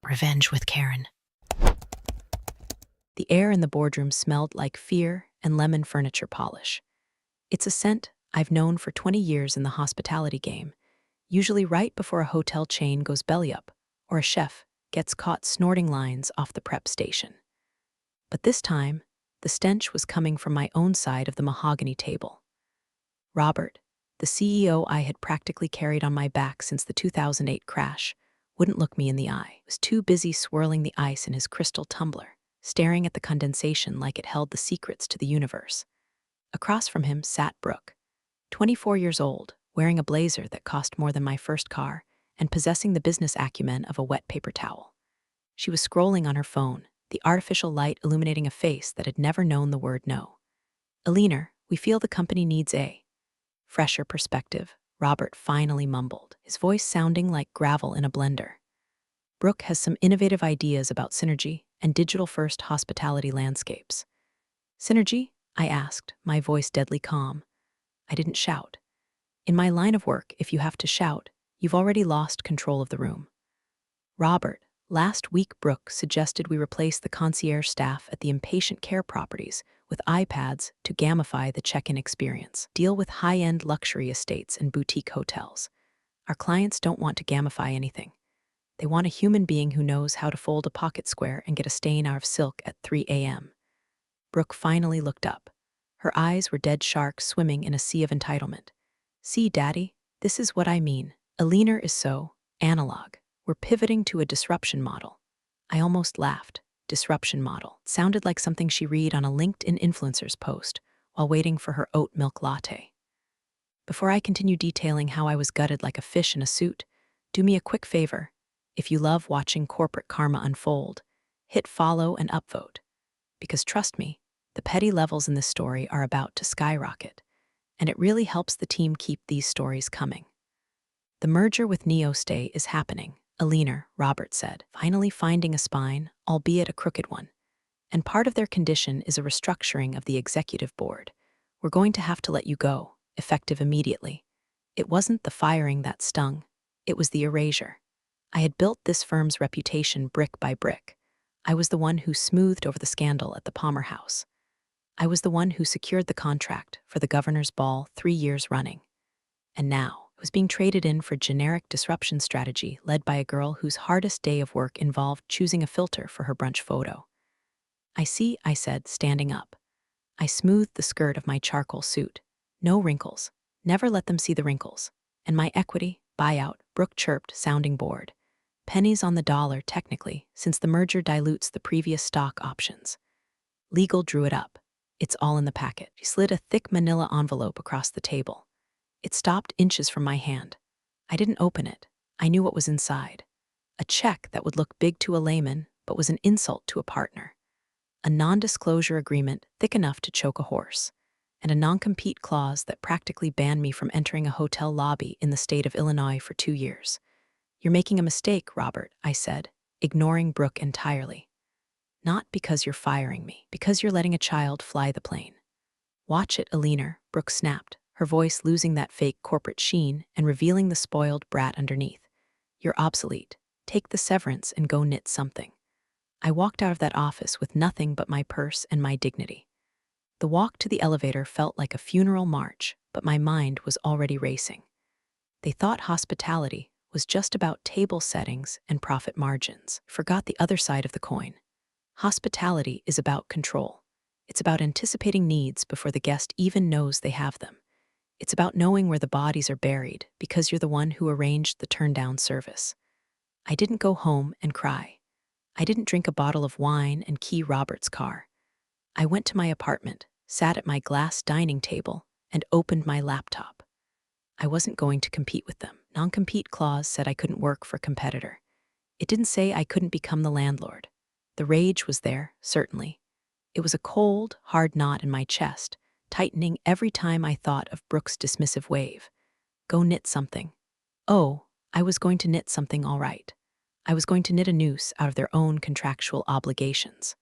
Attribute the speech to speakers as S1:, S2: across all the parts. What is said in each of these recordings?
S1: Revenge with Karen.
S2: The air in the boardroom smelled like fear and lemon furniture polish. It's a scent I've known for 20 years in the hospitality game, usually right before a hotel chain goes belly up or a chef gets caught snorting lines off the prep station. But this time, the stench was coming from my own side of the mahogany table. Robert, the CEO I had practically carried on my back since the 2008 crash, wouldn't look me in the eye. He was too busy swirling the ice in his crystal tumbler, staring at the condensation like it held the secrets to the universe. Across from him sat Brooke, 24 years old, wearing a blazer that cost more than my first car, and possessing the business acumen of a wet paper towel. She was scrolling on her phone, the artificial light illuminating a face that had never known the word no. "Alina, we feel the company needs a fresher perspective," Robert finally mumbled, his voice sounding like gravel in a blender. "Brooke has some innovative ideas about synergy and digital-first hospitality landscapes." "Synergy?" I asked, my voice deadly calm. I didn't shout. In my line of work, if you have to shout, you've already lost control of the room. "Robert, last week Brooke suggested we replace the concierge staff at the inpatient care properties with iPads to gamify the check-in experience. Deal with high-end luxury estates and boutique hotels. Our clients don't want to gamify anything. They want a human being who knows how to fold a pocket square and get a stain out of silk at 3 a.m. Brooke finally looked up. Her eyes were dead sharks swimming in a sea of entitlement. "See, Daddy, this is what I mean. Alina is so analog. We're pivoting to a disruption model." I almost laughed. Disruption model. It sounded like something she read on a LinkedIn influencer's post while waiting for her oat milk latte. Before I continue detailing how I was gutted like a fish in a suit, do me a quick favor. If you love watching corporate karma unfold, hit follow and upvote. Because trust me, the petty levels in this story are about to skyrocket, and it really helps the team keep these stories coming. "The merger with NeoStay is happening," Alina, Robert said, finally finding a spine, albeit a crooked one. "And part of their condition is a restructuring of the executive board. We're going to have to let you go, effective immediately." It wasn't the firing that stung. It was the erasure. I had built this firm's reputation brick by brick. I was the one who smoothed over the scandal at the Palmer House. I was the one who secured the contract for the governor's ball 3 years running. And now, it was being traded in for generic disruption strategy led by a girl whose hardest day of work involved choosing a filter for her brunch photo. "I see," I said, standing up. I smoothed the skirt of my charcoal suit. "No wrinkles. Never let them see the wrinkles. And my equity, buyout," Brooke chirped, sounding bored. "Pennies on the dollar, technically, since the merger dilutes the previous stock options." Legal drew it up. "It's all in the packet." She slid a thick manila envelope across the table. It stopped inches from my hand. I didn't open it. I knew what was inside. A check that would look big to a layman, but was an insult to a partner. A non-disclosure agreement thick enough to choke a horse. And a non-compete clause that practically banned me from entering a hotel lobby in the state of Illinois for 2 years. "You're making a mistake, Robert," I said, ignoring Brooke entirely. "Not because you're firing me, because you're letting a child fly the plane." "Watch it, Alina," Brooke snapped, her voice losing that fake corporate sheen and revealing the spoiled brat underneath. "You're obsolete. Take the severance and go knit something." I walked out of that office with nothing but my purse and my dignity. The walk to the elevator felt like a funeral march, but my mind was already racing. They thought hospitality was just about table settings and profit margins. Forgot the other side of the coin. Hospitality is about control. It's about anticipating needs before the guest even knows they have them. It's about knowing where the bodies are buried because you're the one who arranged the turn-down service. I didn't go home and cry. I didn't drink a bottle of wine and key Robert's car. I went to my apartment, sat at my glass dining table, and opened my laptop. I wasn't going to compete with them. Non-compete clause said I couldn't work for a competitor. It didn't say I couldn't become the landlord. The rage was there, certainly. It was a cold, hard knot in my chest, tightening every time I thought of Brooke's dismissive wave. "Go knit something." Oh, I was going to knit something all right. I was going to knit a noose out of their own contractual obligations.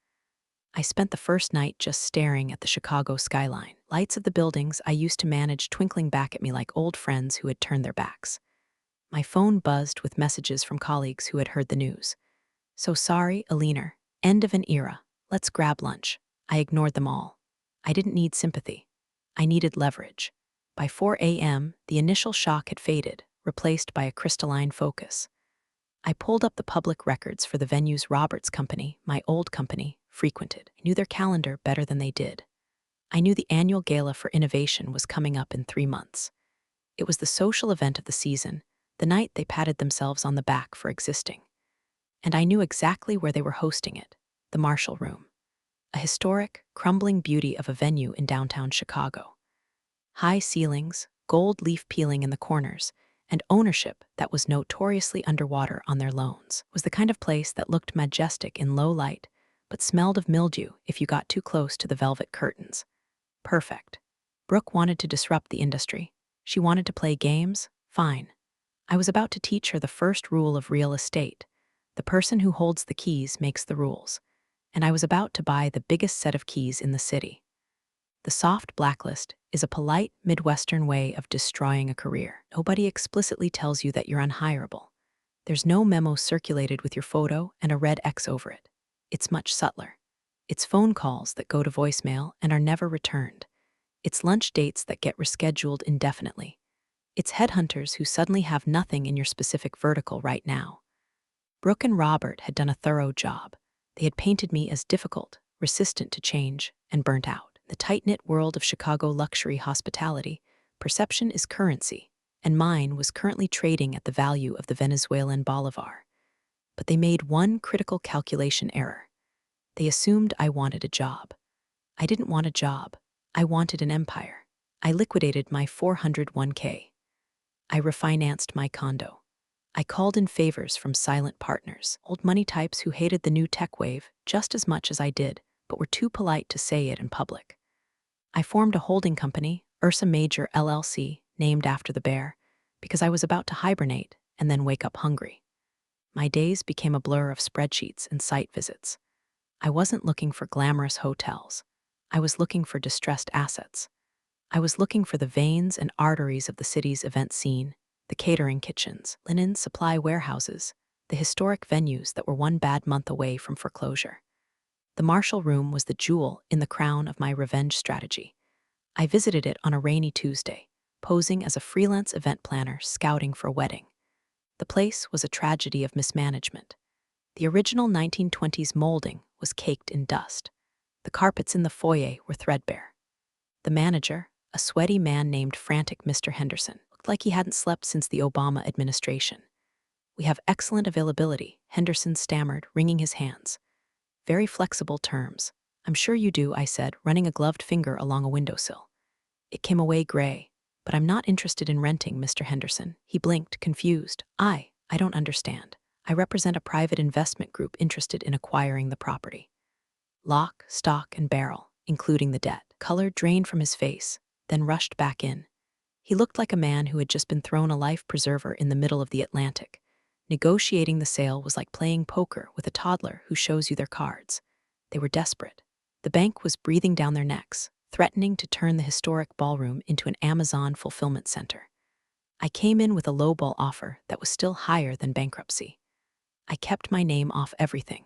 S2: I spent the first night just staring at the Chicago skyline. Lights of the buildings I used to manage twinkling back at me like old friends who had turned their backs. My phone buzzed with messages from colleagues who had heard the news. So sorry, Alina. End of an era. Let's grab lunch. I ignored them all. I didn't need sympathy. I needed leverage. By 4 a.m., the initial shock had faded, replaced by a crystalline focus. I pulled up the public records for the venues Robert's company, my old company, frequented. I knew their calendar better than they did. I knew the annual Gala for Innovation was coming up in 3 months. It was the social event of the season, the night they patted themselves on the back for existing. And I knew exactly where they were hosting it, the Marshall Room, a historic, crumbling beauty of a venue in downtown Chicago. High ceilings, gold leaf peeling in the corners, and ownership that was notoriously underwater on their loans was the kind of place that looked majestic in low light, but smelled of mildew if you got too close to the velvet curtains. Perfect. Brooke wanted to disrupt the industry. She wanted to play games? Fine. I was about to teach her the first rule of real estate. The person who holds the keys makes the rules. And I was about to buy the biggest set of keys in the city. The soft blacklist is a polite Midwestern way of destroying a career. Nobody explicitly tells you that you're unhireable. There's no memo circulated with your photo and a red X over it. It's much subtler. It's phone calls that go to voicemail and are never returned. It's lunch dates that get rescheduled indefinitely. It's headhunters who suddenly have nothing in your specific vertical right now. Brooke and Robert had done a thorough job. They had painted me as difficult, resistant to change, and burnt out. The tight-knit world of Chicago luxury hospitality, perception is currency, and mine was currently trading at the value of the Venezuelan bolivar. But they made one critical calculation error. They assumed I wanted a job. I didn't want a job. I wanted an empire. I liquidated my 401k. I refinanced my condo. I called in favors from silent partners, old money types who hated the new tech wave just as much as I did, but were too polite to say it in public. I formed a holding company, Ursa Major LLC, named after the bear, because I was about to hibernate and then wake up hungry. My days became a blur of spreadsheets and site visits. I wasn't looking for glamorous hotels. I was looking for distressed assets. I was looking for the veins and arteries of the city's event scene, the catering kitchens, linen supply warehouses, the historic venues that were one bad month away from foreclosure. The Marshall Room was the jewel in the crown of my revenge strategy. I visited it on a rainy Tuesday, posing as a freelance event planner scouting for a wedding. The place was a tragedy of mismanagement. The original 1920s molding was caked in dust. The carpets in the foyer were threadbare. The manager, a sweaty man named Frantic Mr. Henderson, looked like he hadn't slept since the Obama administration. "We have excellent availability," Henderson stammered, wringing his hands. "Very flexible terms." "I'm sure you do," I said, running a gloved finger along a windowsill. It came away gray. "But I'm not interested in renting, Mr. Henderson." He blinked, confused. I don't understand. I represent a private investment group interested in acquiring the property. Lock, stock, and barrel, including the debt. Color drained from his face, then rushed back in. He looked like a man who had just been thrown a life preserver in the middle of the Atlantic. Negotiating the sale was like playing poker with a toddler who shows you their cards. They were desperate. The bank was breathing down their necks, threatening to turn the historic ballroom into an Amazon fulfillment center. I came in with a lowball offer that was still higher than bankruptcy. I kept my name off everything.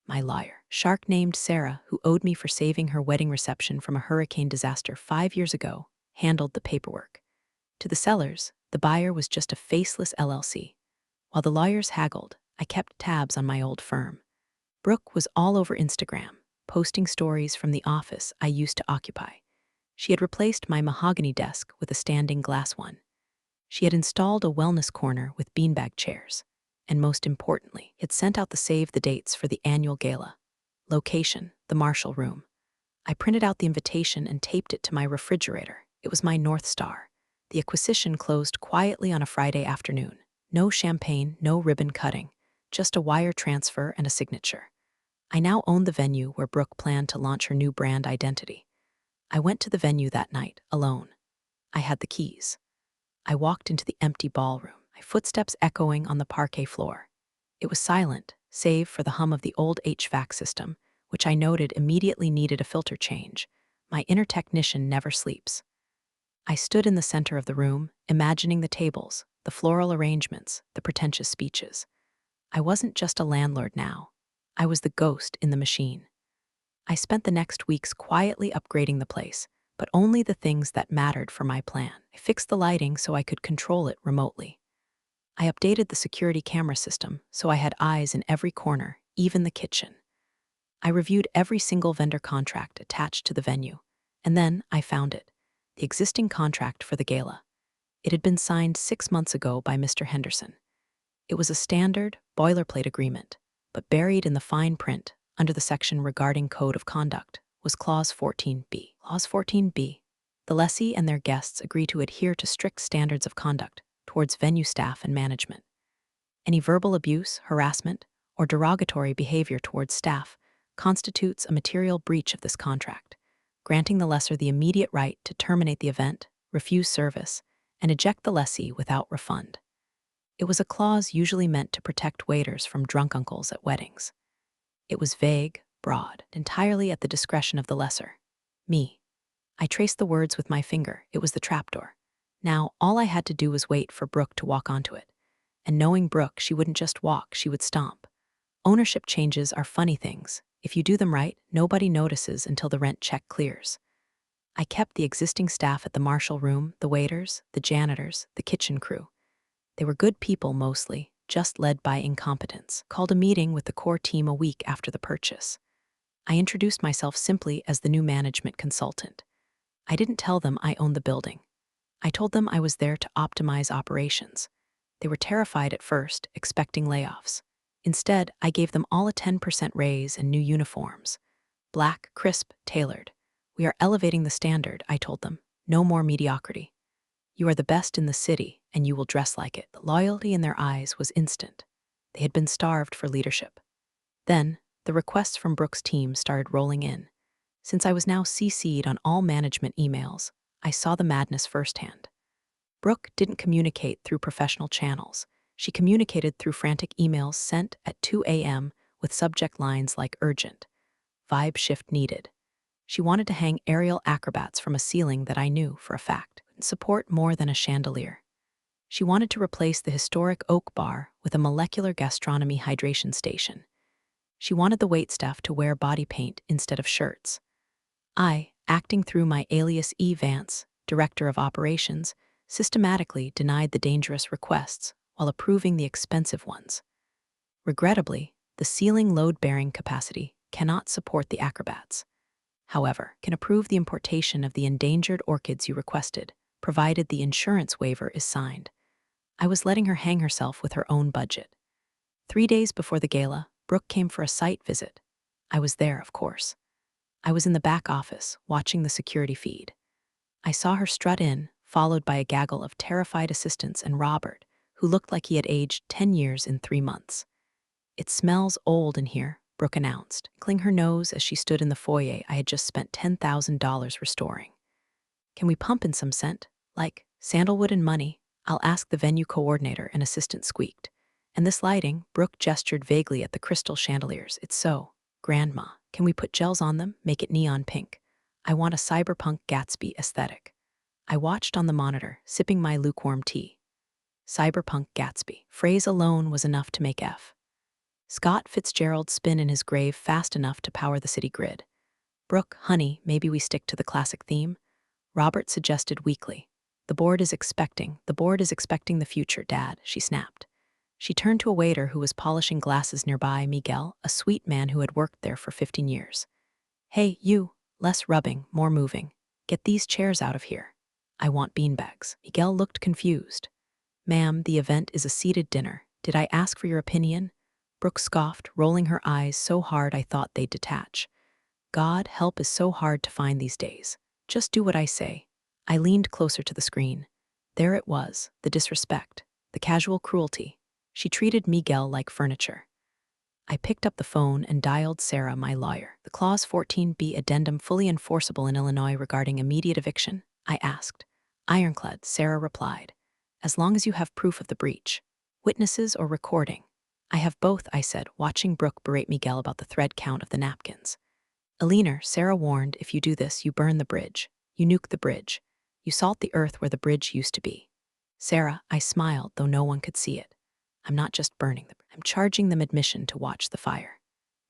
S2: My lawyer, shark named Sarah, who owed me for saving her wedding reception from a hurricane disaster 5 years ago, handled the paperwork. To the sellers, the buyer was just a faceless LLC. While the lawyers haggled, I kept tabs on my old firm. Brooke was all over Instagram, posting stories from the office I used to occupy. She had replaced my mahogany desk with a standing glass one. She had installed a wellness corner with beanbag chairs. And most importantly, had sent out the save the dates for the annual gala. Location, the Marshall Room. I printed out the invitation and taped it to my refrigerator. It was my North Star. The acquisition closed quietly on a Friday afternoon. No champagne, no ribbon cutting, just a wire transfer and a signature. I now owned the venue where Brooke planned to launch her new brand identity. I went to the venue that night, alone. I had the keys. I walked into the empty ballroom, my footsteps echoing on the parquet floor. It was silent, save for the hum of the old HVAC system, which I noted immediately needed a filter change. My inner technician never sleeps. I stood in the center of the room, imagining the tables, the floral arrangements, the pretentious speeches. I wasn't just a landlord now. I was the ghost in the machine. I spent the next weeks quietly upgrading the place, but only the things that mattered for my plan. I fixed the lighting so I could control it remotely. I updated the security camera system so I had eyes in every corner, even the kitchen. I reviewed every single vendor contract attached to the venue, and then I found it, the existing contract for the gala. It had been signed 6 months ago by Mr. Henderson. It was a standard, boilerplate agreement, but buried in the fine print, under the section regarding Code of Conduct, was Clause 14b. Clause 14b. The lessee and their guests agree to adhere to strict standards of conduct towards venue staff and management. Any verbal abuse, harassment, or derogatory behavior towards staff constitutes a material breach of this contract, granting the lessor the immediate right to terminate the event, refuse service, and eject the lessee without refund. It was a clause usually meant to protect waiters from drunk uncles at weddings. It was vague, broad, entirely at the discretion of the lessor. Me. I traced the words with my finger. It was the trapdoor. Now, all I had to do was wait for Brooke to walk onto it. And knowing Brooke, she wouldn't just walk, she would stomp. Ownership changes are funny things. If you do them right, nobody notices until the rent check clears. I kept the existing staff at the Marshall room, the waiters, the janitors, the kitchen crew. They were good people mostly, just led by incompetence. Called a meeting with the core team a week after the purchase. I introduced myself simply as the new management consultant. I didn't tell them I owned the building. I told them I was there to optimize operations. They were terrified at first, expecting layoffs. Instead, I gave them all a 10% raise and new uniforms. Black, crisp, tailored. We are elevating the standard, I told them. No more mediocrity. You are the best in the city, and you will dress like it. The loyalty in their eyes was instant. They had been starved for leadership. Then, the requests from Brooke's team started rolling in. Since I was now CC'd on all management emails, I saw the madness firsthand. Brooke didn't communicate through professional channels. She communicated through frantic emails sent at 2 a.m. with subject lines like urgent, vibe shift needed. She wanted to hang aerial acrobats from a ceiling that I knew, for a fact, would support more than a chandelier. She wanted to replace the historic oak bar with a molecular gastronomy hydration station. She wanted the waitstaff to wear body paint instead of shirts. I, acting through my alias E. Vance, director of operations, systematically denied the dangerous requests while approving the expensive ones. Regrettably, the ceiling load-bearing capacity cannot support the acrobats. However, can approve the importation of the endangered orchids you requested, provided the insurance waiver is signed. I was letting her hang herself with her own budget. 3 days before the gala, Brooke came for a site visit. I was there, of course. I was in the back office, watching the security feed. I saw her strut in, followed by a gaggle of terrified assistants and Robert, who looked like he had aged 10 years in 3 months. "It smells old in here," Brooke announced, clicking her nose as she stood in the foyer I had just spent $10,000 restoring. "Can we pump in some scent? Like sandalwood and money?" "I'll ask the venue coordinator," an assistant squeaked. "And this lighting," Brooke gestured vaguely at the crystal chandeliers. "It's so, Grandma. Can we put gels on them? Make it neon pink. I want a cyberpunk Gatsby aesthetic." I watched on the monitor, sipping my lukewarm tea. Cyberpunk Gatsby. Phrase alone was enough to make F. Scott Fitzgerald spin in his grave fast enough to power the city grid. "Brooke, honey, maybe we stick to the classic theme?" Robert suggested weakly. The board is expecting the future, Dad," she snapped. She turned to a waiter who was polishing glasses nearby, Miguel, a sweet man who had worked there for 15 years. "Hey, you, less rubbing, more moving. Get these chairs out of here. I want beanbags." Miguel looked confused. "Ma'am, the event is a seated dinner. Did I ask for your opinion?" Brooke scoffed, rolling her eyes so hard I thought they'd detach. "God, help is so hard to find these days. Just do what I say." I leaned closer to the screen. There it was, the disrespect, the casual cruelty. She treated Miguel like furniture. I picked up the phone and dialed Sarah, my lawyer. "The Clause 14b addendum fully enforceable in Illinois regarding immediate eviction?" I asked. "Ironclad," Sarah replied. "As long as you have proof of the breach. Witnesses or recording." "I have both," I said, watching Brooke berate Miguel about the thread count of the napkins. "Eleanor," Sarah warned, "if you do this, you burn the bridge. You nuke the bridge. You salt the earth where the bridge used to be." "Sarah," I smiled, though no one could see it. "I'm not just burning the bridge. I'm charging them admission to watch the fire.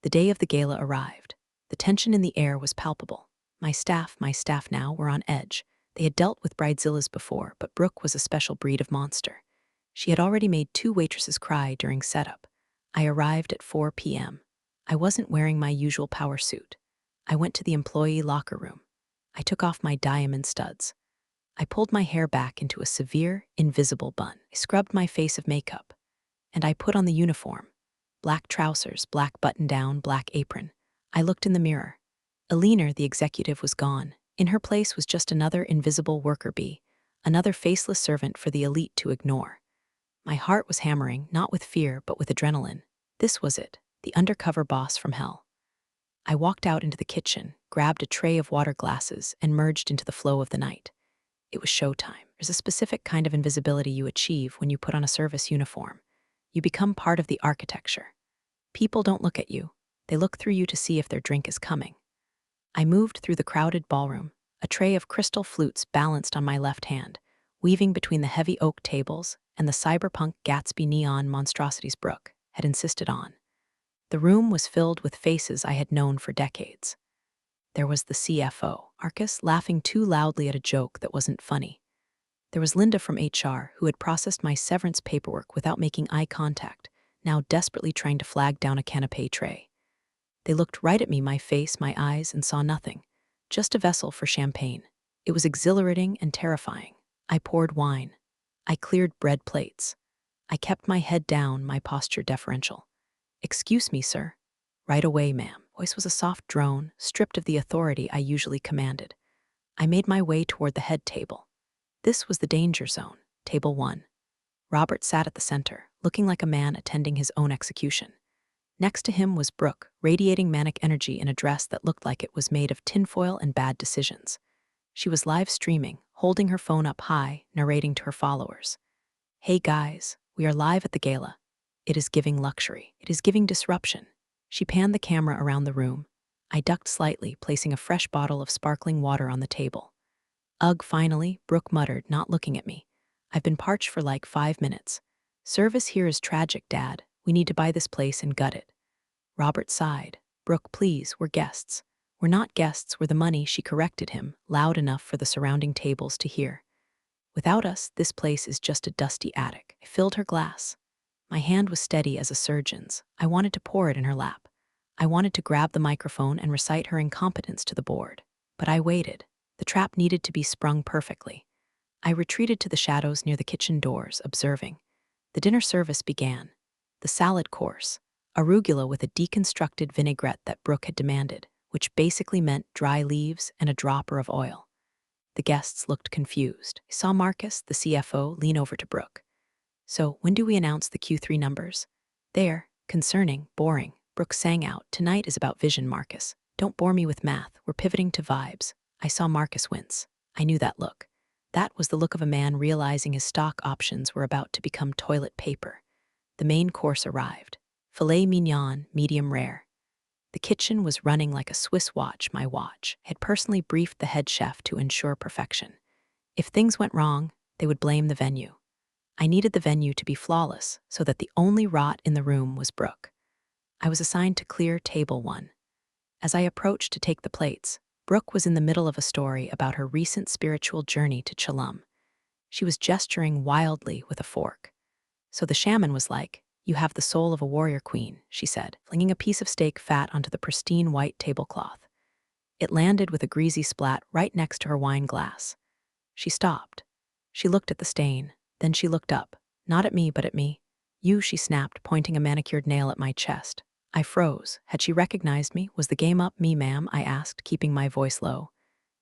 S2: The day of the gala arrived. The tension in the air was palpable. My staff now, were on edge. They had dealt with bridezillas before, but Brooke was a special breed of monster. She had already made 2 waitresses cry during setup. I arrived at 4 p.m. I wasn't wearing my usual power suit. I went to the employee locker room. I took off my diamond studs. I pulled my hair back into a severe, invisible bun. I scrubbed my face of makeup. And I put on the uniform. Black trousers, black button-down, black apron. I looked in the mirror. Alina, the executive, was gone. In her place was just another invisible worker bee, another faceless servant for the elite to ignore. My heart was hammering, not with fear, but with adrenaline. This was it, the undercover boss from hell. I walked out into the kitchen, grabbed a tray of water glasses, and merged into the flow of the night. It was showtime. There's a specific kind of invisibility you achieve when you put on a service uniform. You become part of the architecture. People don't look at you. They look through you to see if their drink is coming. I moved through the crowded ballroom, a tray of crystal flutes balanced on my left hand, weaving between the heavy oak tables and the cyberpunk Gatsby neon monstrosities Brooke had insisted on. The room was filled with faces I had known for decades. There was the CFO, Arcus, laughing too loudly at a joke that wasn't funny. There was Linda from HR, who had processed my severance paperwork without making eye contact, now desperately trying to flag down a canapé tray. They looked right at me, my face, my eyes, and saw nothing. Just a vessel for champagne. It was exhilarating and terrifying. I poured wine. I cleared bread plates. I kept my head down, my posture deferential. "Excuse me, sir." "Right away, ma'am." Voice was a soft drone, stripped of the authority I usually commanded. I made my way toward the head table. This was the danger zone, table 1. Robert sat at the center, looking like a man attending his own execution. Next to him was Brooke, radiating manic energy in a dress that looked like it was made of tinfoil and bad decisions. She was live streaming, holding her phone up high, narrating to her followers. "Hey guys, we are live at the gala. It is giving luxury. It is giving disruption." She panned the camera around the room. I ducked slightly, placing a fresh bottle of sparkling water on the table. "Ugh, finally," Brooke muttered, not looking at me. "I've been parched for like 5 minutes. Service here is tragic, Dad. We need to buy this place and gut it." Robert sighed. "Brooke, please, we're guests." "We're not guests, we're the money," she corrected him, loud enough for the surrounding tables to hear. "Without us, this place is just a dusty attic." I filled her glass. My hand was steady as a surgeon's. I wanted to pour it in her lap. I wanted to grab the microphone and recite her incompetence to the board. But I waited. The trap needed to be sprung perfectly. I retreated to the shadows near the kitchen doors, observing. The dinner service began. The salad course, arugula with a deconstructed vinaigrette that Brooke had demanded, which basically meant dry leaves and a dropper of oil. The guests looked confused. I saw Marcus, the CFO, lean over to Brooke. "So, when do we announce the Q3 numbers?" "There. Concerning. Boring." Brooke sang out. "Tonight is about vision, Marcus. Don't bore me with math. We're pivoting to vibes." I saw Marcus wince. I knew that look. That was the look of a man realizing his stock options were about to become toilet paper. The main course arrived. Filet mignon, medium rare. The kitchen was running like a Swiss watch, my watch. I had personally briefed the head chef to ensure perfection. If things went wrong, they would blame the venue. I needed the venue to be flawless so that the only rot in the room was Brooke. I was assigned to clear table 1. As I approached to take the plates, Brooke was in the middle of a story about her recent spiritual journey to Chelum. She was gesturing wildly with a fork. So the shaman was like, "You have the soul of a warrior queen," she said, flinging a piece of steak fat onto the pristine white tablecloth. It landed with a greasy splat right next to her wine glass. She stopped. She looked at the stain. Then she looked up, not at me, but at me. "You," she snapped, pointing a manicured nail at my chest. I froze. Had she recognized me? Was the game up? "Me, ma'am?" I asked, keeping my voice low.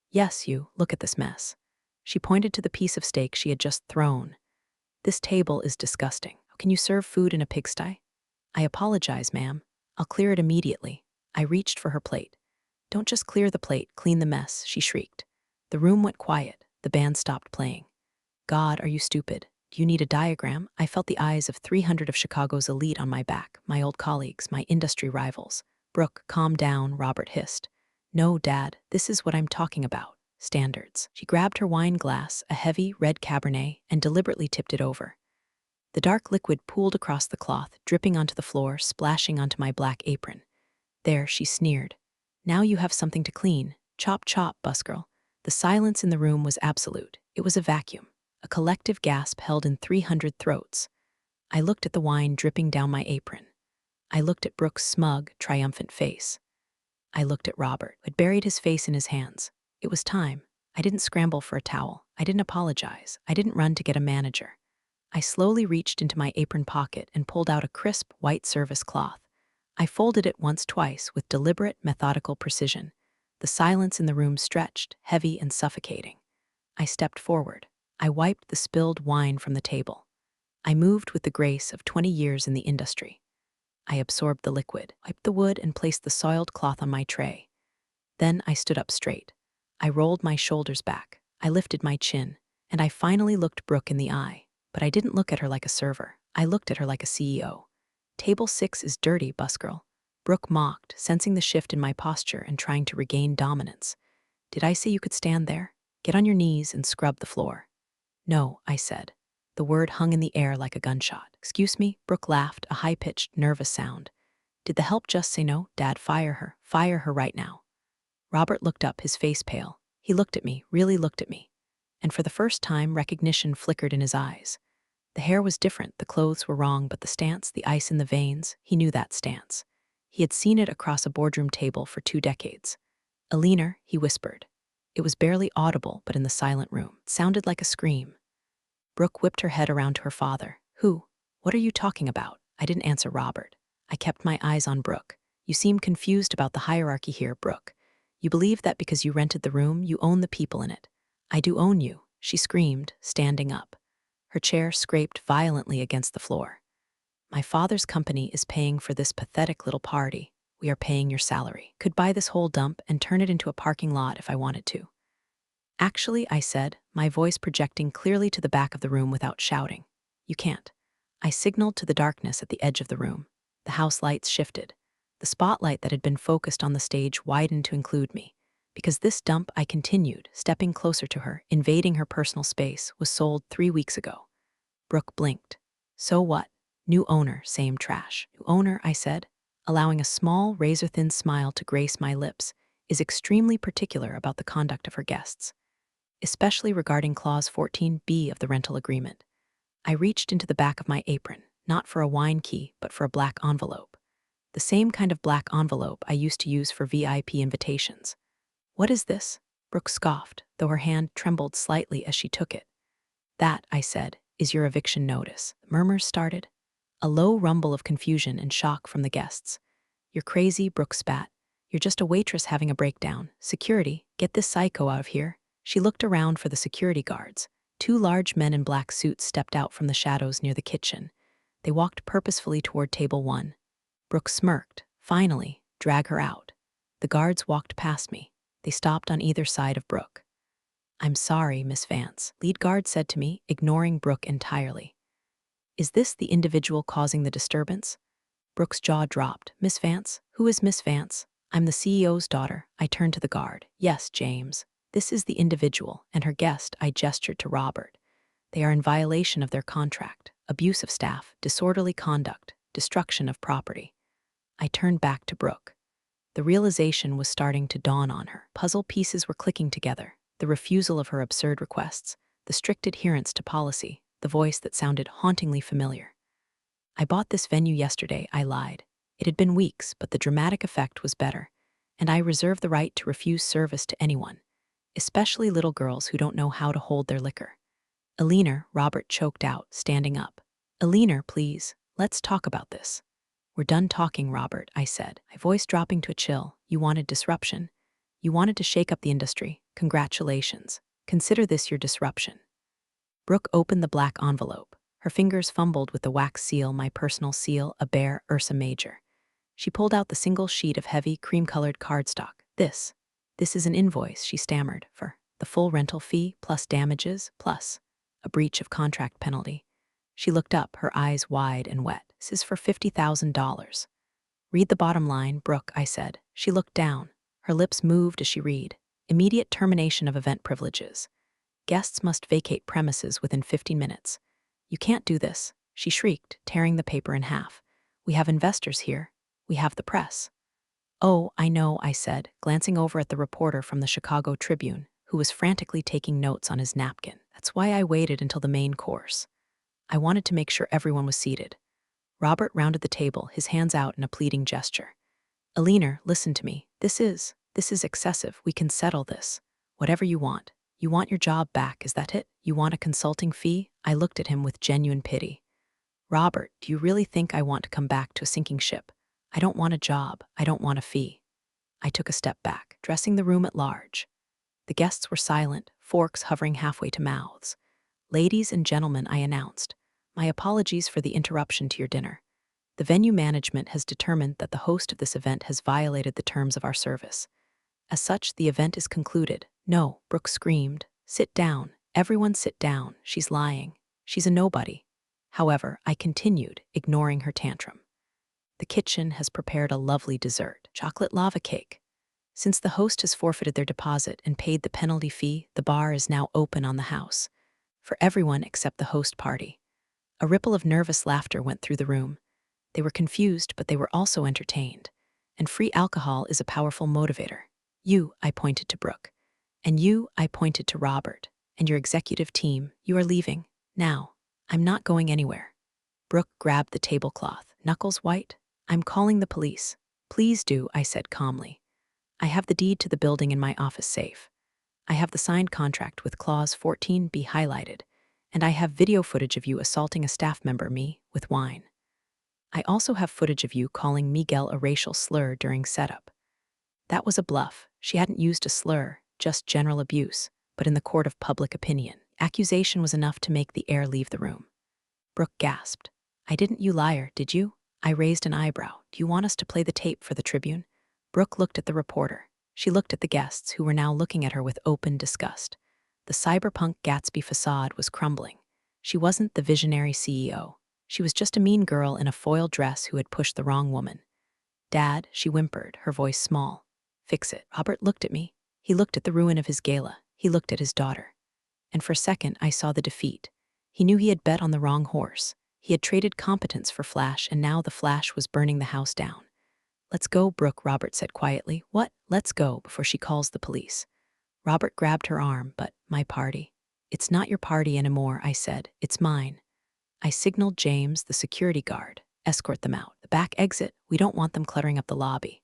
S2: "Yes, you. Look at this mess." She pointed to the piece of steak she had just thrown. "This table is disgusting. Can you serve food in a pigsty?" "I apologize, ma'am. I'll clear it immediately." I reached for her plate. "Don't just clear the plate, clean the mess," she shrieked. The room went quiet. The band stopped playing. "God, are you stupid? Do you need a diagram?" I felt the eyes of 300 of Chicago's elite on my back, my old colleagues, my industry rivals. "Brooke, calm down," Robert hissed. "No, Dad, this is what I'm talking about. Standards." She grabbed her wine glass, a heavy red Cabernet, and deliberately tipped it over. The dark liquid pooled across the cloth, dripping onto the floor, splashing onto my black apron. There, she sneered. Now you have something to clean. Chop chop, Busgirl. The silence in the room was absolute. It was a vacuum, a collective gasp held in 300 throats. I looked at the wine dripping down my apron. I looked at Brooke's smug, triumphant face. I looked at Robert, who had buried his face in his hands. It was time. I didn't scramble for a towel. I didn't apologize. I didn't run to get a manager. I slowly reached into my apron pocket and pulled out a crisp, white service cloth. I folded it once, twice, with deliberate, methodical precision. The silence in the room stretched, heavy and suffocating. I stepped forward. I wiped the spilled wine from the table. I moved with the grace of 20 years in the industry. I absorbed the liquid, wiped the wood, and placed the soiled cloth on my tray. Then I stood up straight. I rolled my shoulders back. I lifted my chin, and I finally looked Brooke in the eye. But I didn't look at her like a server. I looked at her like a CEO. Table 6 is dirty, Busgirl. Brooke mocked, sensing the shift in my posture and trying to regain dominance. Did I say you could stand there? Get on your knees and scrub the floor. No, I said. The word hung in the air like a gunshot. Excuse me, Brooke laughed, a high-pitched, nervous sound. Did the help just say no? Dad, fire her. Fire her right now. Robert looked up, his face pale. He looked at me, really looked at me. And for the first time, recognition flickered in his eyes. The hair was different, the clothes were wrong, but the stance, the ice in the veins, he knew that stance. He had seen it across a boardroom table for 2 decades. Alina, he whispered. It was barely audible, but in the silent room, it sounded like a scream. Brooke whipped her head around to her father. Who? What are you talking about? I didn't answer Robert. I kept my eyes on Brooke. You seem confused about the hierarchy here, Brooke. You believe that because you rented the room, you own the people in it. I do own you, she screamed, standing up. Her chair scraped violently against the floor. My father's company is paying for this pathetic little party. We are paying your salary. Could buy this whole dump and turn it into a parking lot if I wanted to. Actually, I said, my voice projecting clearly to the back of the room without shouting. You can't. I signaled to the darkness at the edge of the room. The house lights shifted. The spotlight that had been focused on the stage widened to include me. Because this dump, I continued, stepping closer to her, invading her personal space, was sold 3 weeks ago. Brooke blinked. So what? New owner, same trash. New owner, I said, allowing a small, razor-thin smile to grace my lips, is extremely particular about the conduct of her guests, especially regarding Clause 14B of the rental agreement. I reached into the back of my apron, not for a wine key, but for a black envelope. The same kind of black envelope I used to use for VIP invitations. What is this? Brooke scoffed, though her hand trembled slightly as she took it. That, I said, is your eviction notice. Murmurs started. A low rumble of confusion and shock from the guests. You're crazy, Brooke spat. You're just a waitress having a breakdown. Security, get this psycho out of here. She looked around for the security guards. 2 large men in black suits stepped out from the shadows near the kitchen. They walked purposefully toward table 1. Brooke smirked. Finally, drag her out. The guards walked past me. They stopped on either side of Brooke. I'm sorry, Miss Vance, lead guard said to me, ignoring Brooke entirely. Is this the individual causing the disturbance? Brooke's jaw dropped. Miss Vance? Who is Miss Vance? I'm the CEO's daughter. I turned to the guard. Yes, James. This is the individual, and her guest. I gestured to Robert. They are in violation of their contract, abuse of staff, disorderly conduct, destruction of property. I turned back to Brooke. The realization was starting to dawn on her. Puzzle pieces were clicking together. The refusal of her absurd requests, the strict adherence to policy, the voice that sounded hauntingly familiar. I bought this venue yesterday, I lied. It had been weeks, but the dramatic effect was better, and I reserve the right to refuse service to anyone, especially little girls who don't know how to hold their liquor. Alina, Robert choked out, standing up. Alina, please, let's talk about this. We're done talking, Robert, I said, my voice dropping to a chill. You wanted disruption. You wanted to shake up the industry. Congratulations. Consider this your disruption. Brooke opened the black envelope. Her fingers fumbled with the wax seal, my personal seal, a bare Ursa Major. She pulled out the single sheet of heavy, cream-colored cardstock. This is an invoice, she stammered, for the full rental fee, plus damages, plus a breach of contract penalty. She looked up, her eyes wide and wet. This is for $50,000. Read the bottom line, Brooke, I said. She looked down. Her lips moved as she read. Immediate termination of event privileges. Guests must vacate premises within 15 minutes. You can't do this. she shrieked, tearing the paper in half. "We have investors here. We have the press." "Oh, I know," I said, glancing over at the reporter from the Chicago Tribune, who was frantically taking notes on his napkin. "That's why I waited until the main course. I wanted to make sure everyone was seated." Robert rounded the table, his hands out in a pleading gesture. "Alina, listen to me. This is excessive. We can settle this. Whatever you want. You want your job back, is that it? You want a consulting fee?" I looked at him with genuine pity. "Robert, do you really think I want to come back to a sinking ship? I don't want a job. I don't want a fee." I took a step back, dressing the room at large. The guests were silent, forks hovering halfway to mouths. "Ladies and gentlemen," I announced, "my apologies for the interruption to your dinner. The venue management has determined that the host of this event has violated the terms of our service. As such, the event is concluded." "No," Brooke screamed. "Sit down. Everyone sit down. She's lying. She's a nobody." However, I continued, ignoring her tantrum. "The kitchen has prepared a lovely dessert, chocolate lava cake. Since the host has forfeited their deposit and paid the penalty fee, the bar is now open on the house. For everyone except the host party." A ripple of nervous laughter went through the room. They were confused, but they were also entertained. And free alcohol is a powerful motivator. "You," I pointed to Brooke. "And you," I pointed to Robert. "And your executive team, you are leaving. Now. I'm not going anywhere." Brooke grabbed the tablecloth, knuckles white. "I'm calling the police." "Please do," I said calmly. "I have the deed to the building in my office safe. I have the signed contract with Clause 14B highlighted, and I have video footage of you assaulting a staff member, me, with wine. I also have footage of you calling Miguel a racial slur during setup." That was a bluff. She hadn't used a slur, just general abuse, but in the court of public opinion, accusation was enough to make the air leave the room. Brooke gasped. "I didn't, you liar, did you?" I raised an eyebrow. "Do you want us to play the tape for the Tribune?" Brooke looked at the reporter. She looked at the guests, who were now looking at her with open disgust. The cyberpunk Gatsby facade was crumbling. She wasn't the visionary CEO. She was just a mean girl in a foil dress who had pushed the wrong woman. "Dad," she whimpered, her voice small. "Fix it." Robert looked at me. He looked at the ruin of his gala. He looked at his daughter. And for a second, I saw the defeat. He knew he had bet on the wrong horse. He had traded competence for flash, and now the flash was burning the house down. "Let's go, Brooke," Robert said quietly. "What? Let's go, before she calls the police." Robert grabbed her arm. "But my party." "It's not your party anymore," I said. "It's mine." I signaled James, the security guard. "Escort them out. The back exit. We don't want them cluttering up the lobby."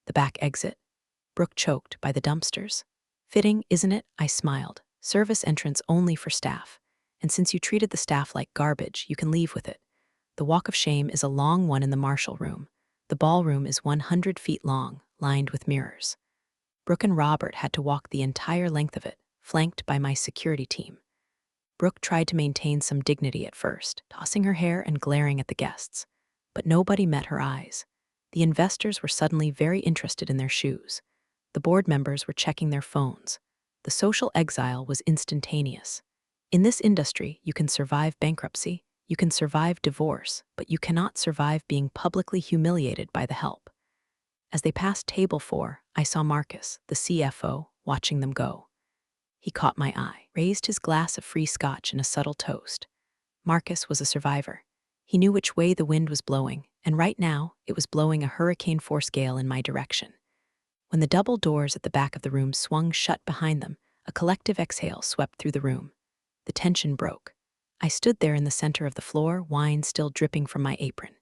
S2: "The back exit?" Brooke choked. "By the dumpsters." "Fitting, isn't it?" I smiled. "Service entrance only for staff. And since you treated the staff like garbage, you can leave with it. The walk of shame is a long one in the Marshall room. The ballroom is 100 feet long, lined with mirrors." Brooke and Robert had to walk the entire length of it, flanked by my security team. Brooke tried to maintain some dignity at first, tossing her hair and glaring at the guests. But nobody met her eyes. The investors were suddenly very interested in their shoes. The board members were checking their phones. The social exile was instantaneous. In this industry, you can survive bankruptcy, you can survive divorce, but you cannot survive being publicly humiliated by the help. As they passed table 4, I saw Marcus, the CFO, watching them go. He caught my eye, raised his glass of free scotch in a subtle toast. Marcus was a survivor. He knew which way the wind was blowing, and right now, it was blowing a hurricane-force gale in my direction. When the double doors at the back of the room swung shut behind them, a collective exhale swept through the room. The tension broke. I stood there in the center of the floor, wine still dripping from my apron.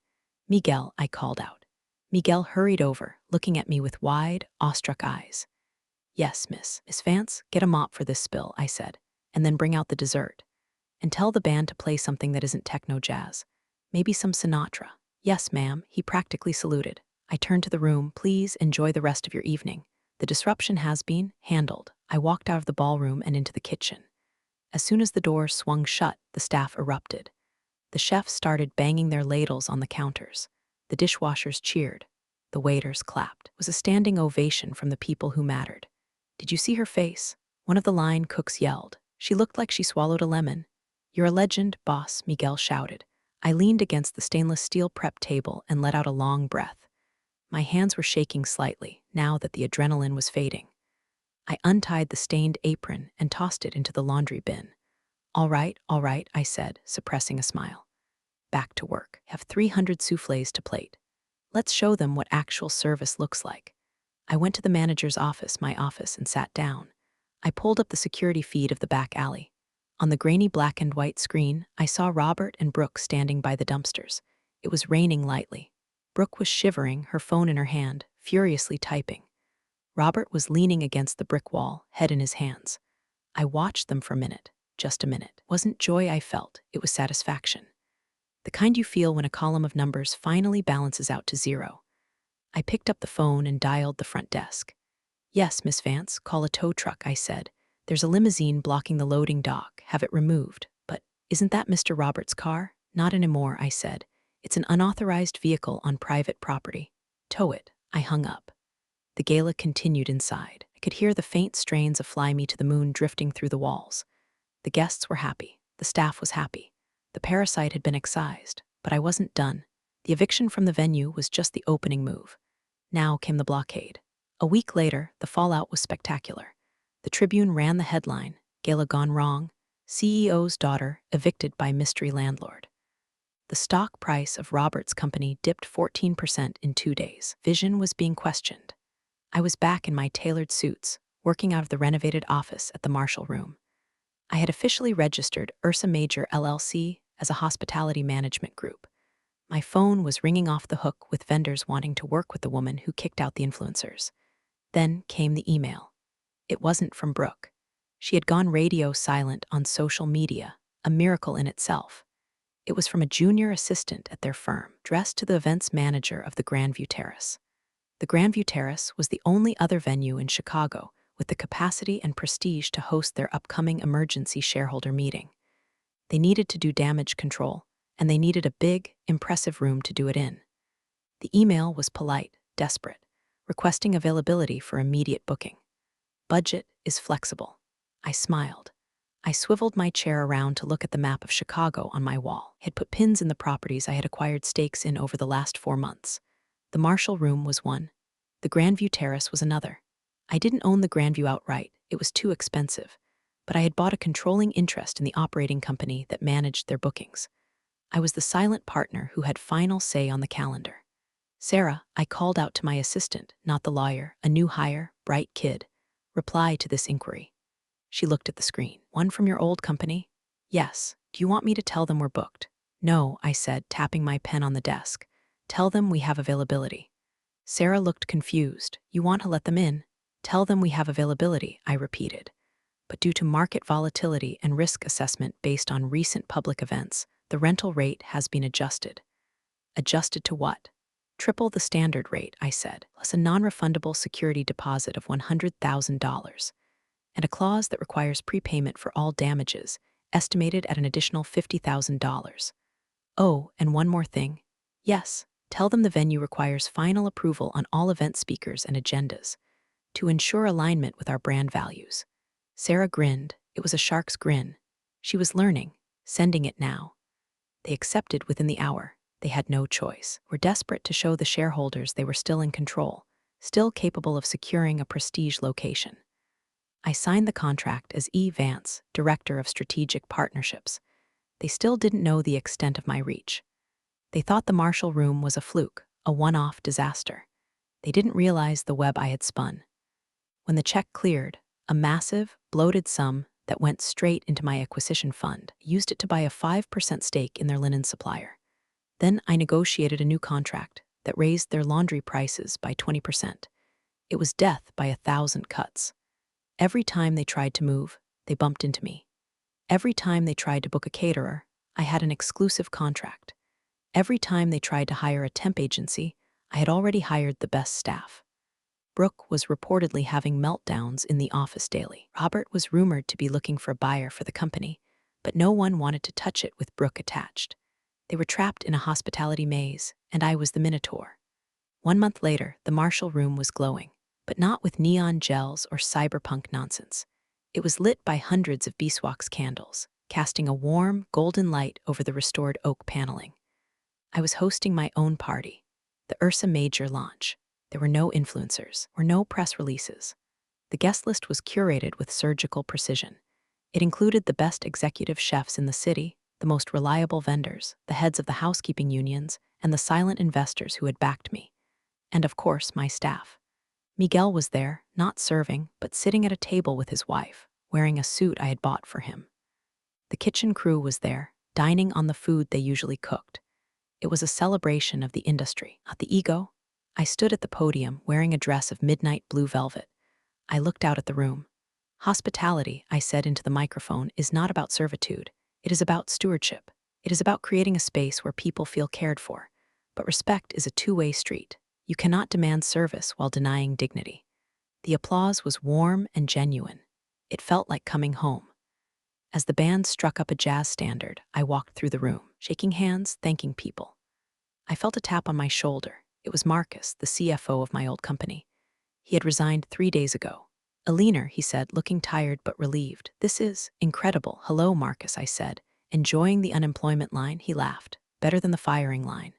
S2: "Miguel," I called out. Miguel hurried over, looking at me with wide, awestruck eyes. "Yes, Miss Vance, get a mop for this spill," I said, "and then bring out the dessert. And tell the band to play something that isn't techno-jazz. Maybe some Sinatra." "Yes, ma'am," he practically saluted. I turned to the room. "Please enjoy the rest of your evening. The disruption has been handled." I walked out of the ballroom and into the kitchen. As soon as the doors swung shut, the staff erupted. The chefs started banging their ladles on the counters. The dishwashers cheered. The waiters clapped. It was a standing ovation from the people who mattered. "Did you see her face?" One of the line cooks yelled. "She looked like she swallowed a lemon." "You're a legend, boss," Miguel shouted. I leaned against the stainless steel prep table and let out a long breath. My hands were shaking slightly, now that the adrenaline was fading. I untied the stained apron and tossed it into the laundry bin. All right, I said, suppressing a smile. back to work. Have 300 soufflés to plate. Let's show them what actual service looks like. I went to the manager's office, my office, and sat down. I pulled up the security feed of the back alley. On the grainy black and white screen, I saw Robert and Brooke standing by the dumpsters. It was raining lightly. Brooke was shivering, her phone in her hand, furiously typing. Robert was leaning against the brick wall, head in his hands. I watched them for a minute, just a minute. It wasn't joy I felt, it was satisfaction. The kind you feel when a column of numbers finally balances out to zero. I picked up the phone and dialed the front desk. "Yes, Miss Vance, call a tow truck," I said. "There's a limousine blocking the loading dock. Have it removed." "But isn't that Mr. Roberts' car?" "Not anymore," I said. "It's an unauthorized vehicle on private property. Tow it." I hung up. The gala continued inside. I could hear the faint strains of Fly Me to the Moon drifting through the walls. The guests were happy. The staff was happy. The parasite had been excised, but I wasn't done. The eviction from the venue was just the opening move. Now came the blockade. A week later, the fallout was spectacular. The Tribune ran the headline, "Gala Gone Wrong, CEO's Daughter Evicted by Mystery Landlord." The stock price of Robert's company dipped 14% in 2 days. Vision was being questioned. I was back in my tailored suits, working out of the renovated office at the Marshall Room. I had officially registered Ursa Major LLC as a hospitality management group. My phone was ringing off the hook with vendors wanting to work with the woman who kicked out the influencers. Then came the email. It wasn't from Brooke. She had gone radio silent on social media, a miracle in itself. It was from a junior assistant at their firm, dressed to the events manager of the Grandview Terrace. The Grandview Terrace was the only other venue in Chicago with the capacity and prestige to host their upcoming emergency shareholder meeting. They needed to do damage control, and they needed a big, impressive room to do it in. The email was polite, desperate, requesting availability for immediate booking. Budget is flexible. I smiled. I swiveled my chair around to look at the map of Chicago on my wall. I had put pins in the properties I had acquired stakes in over the last 4 months. The Marshall Room was one. The Grandview Terrace was another. I didn't own the Grandview outright. It was too expensive. But I had bought a controlling interest in the operating company that managed their bookings. I was the silent partner who had final say on the calendar. "Sarah," I called out to my assistant, not the lawyer, a new hire, bright kid. "Reply to this inquiry." She looked at the screen. "One from your old company?" "Yes. Do you want me to tell them we're booked?" "No," I said, tapping my pen on the desk. "Tell them we have availability." Sarah looked confused. "You want to let them in?" "Tell them we have availability," I repeated. But due to market volatility and risk assessment based on recent public events, the rental rate has been adjusted. Adjusted to what? "Triple the standard rate," I said, "plus a non-refundable security deposit of $100,000. And a clause that requires prepayment for all damages, estimated at an additional $50,000. Oh, and one more thing. Yes, tell them the venue requires final approval on all event speakers and agendas to ensure alignment with our brand values." Sarah grinned. It was a shark's grin. She was learning, sending it now. They accepted within the hour. They had no choice. Were desperate to show the shareholders they were still in control, still capable of securing a prestige location. I signed the contract as E. Vance, Director of Strategic Partnerships. They still didn't know the extent of my reach. They thought the Marshall Room was a fluke, a one-off disaster. They didn't realize the web I had spun. When the check cleared, a massive, bloated sum that went straight into my acquisition fund, used it to buy a 5% stake in their linen supplier. Then I negotiated a new contract that raised their laundry prices by 20%. It was death by 1,000 cuts. Every time they tried to move, they bumped into me. Every time they tried to book a caterer, I had an exclusive contract. Every time they tried to hire a temp agency, I had already hired the best staff. Brooke was reportedly having meltdowns in the office daily. Robert was rumored to be looking for a buyer for the company, but no one wanted to touch it with Brooke attached. They were trapped in a hospitality maze, and I was the Minotaur. 1 month later, the Marshall Room was glowing, but not with neon gels or cyberpunk nonsense. It was lit by hundreds of beeswax candles, casting a warm, golden light over the restored oak paneling. I was hosting my own party, the Ursa Major launch. There were no influencers or no press releases. The guest list was curated with surgical precision. It included the best executive chefs in the city, the most reliable vendors, the heads of the housekeeping unions, and the silent investors who had backed me. And of course, my staff. Miguel was there, not serving, but sitting at a table with his wife, wearing a suit I had bought for him. The kitchen crew was there, dining on the food they usually cooked. It was a celebration of the industry, not the ego. I stood at the podium wearing a dress of midnight blue velvet. I looked out at the room. Hospitality, I said into the microphone, is not about servitude. It is about stewardship. It is about creating a space where people feel cared for. But respect is a two-way street. You cannot demand service while denying dignity. The applause was warm and genuine. It felt like coming home. As the band struck up a jazz standard, I walked through the room, shaking hands, thanking people. I felt a tap on my shoulder. It was Marcus, the CFO of my old company. He had resigned 3 days ago. A leaner, he said, looking tired but relieved. This is incredible. Hello, Marcus, I said. Enjoying the unemployment line, he laughed. Better than the firing line.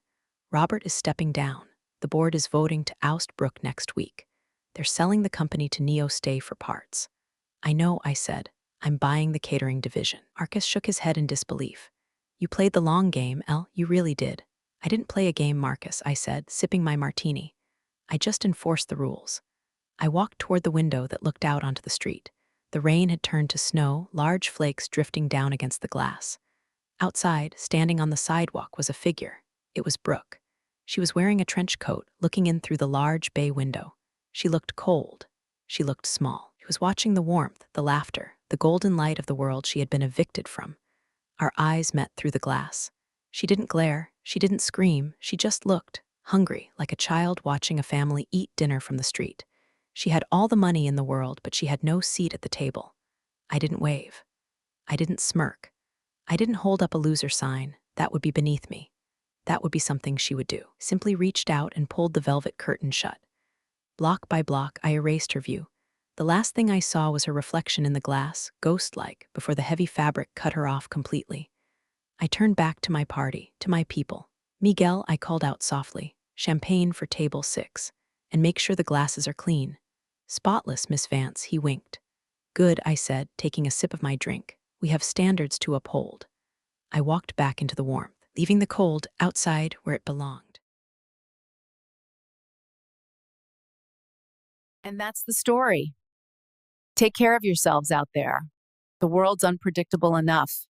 S2: Robert is stepping down. The board is voting to oust Brooke next week. They're selling the company to Neo Stay for parts. I know, I said. I'm buying the catering division. Marcus shook his head in disbelief. You played the long game, El. You really did. I didn't play a game, Marcus, I said, sipping my martini. I just enforced the rules. I walked toward the window that looked out onto the street. The rain had turned to snow, large flakes drifting down against the glass. Outside, standing on the sidewalk, was a figure. It was Brooke. She was wearing a trench coat, looking in through the large bay window. She looked cold. She looked small. She was watching the warmth, the laughter, the golden light of the world she had been evicted from. Our eyes met through the glass. She didn't glare. She didn't scream. She just looked, hungry, like a child watching a family eat dinner from the street. She had all the money in the world, but she had no seat at the table. I didn't wave. I didn't smirk. I didn't hold up a loser sign. That would be beneath me. That would be something she would do. Simply reached out and pulled the velvet curtain shut. Block by block, I erased her view. The last thing I saw was her reflection in the glass, ghost-like, before the heavy fabric cut her off completely. I turned back to my party, to my people. Miguel, I called out softly. Champagne for table 6. And make sure the glasses are clean. Spotless, Miss Vance, he winked. Good, I said, taking a sip of my drink. We have standards to uphold. I walked back into the warmth, leaving the cold outside where it belonged.
S1: And that's the story. Take care of yourselves out there. The world's unpredictable enough.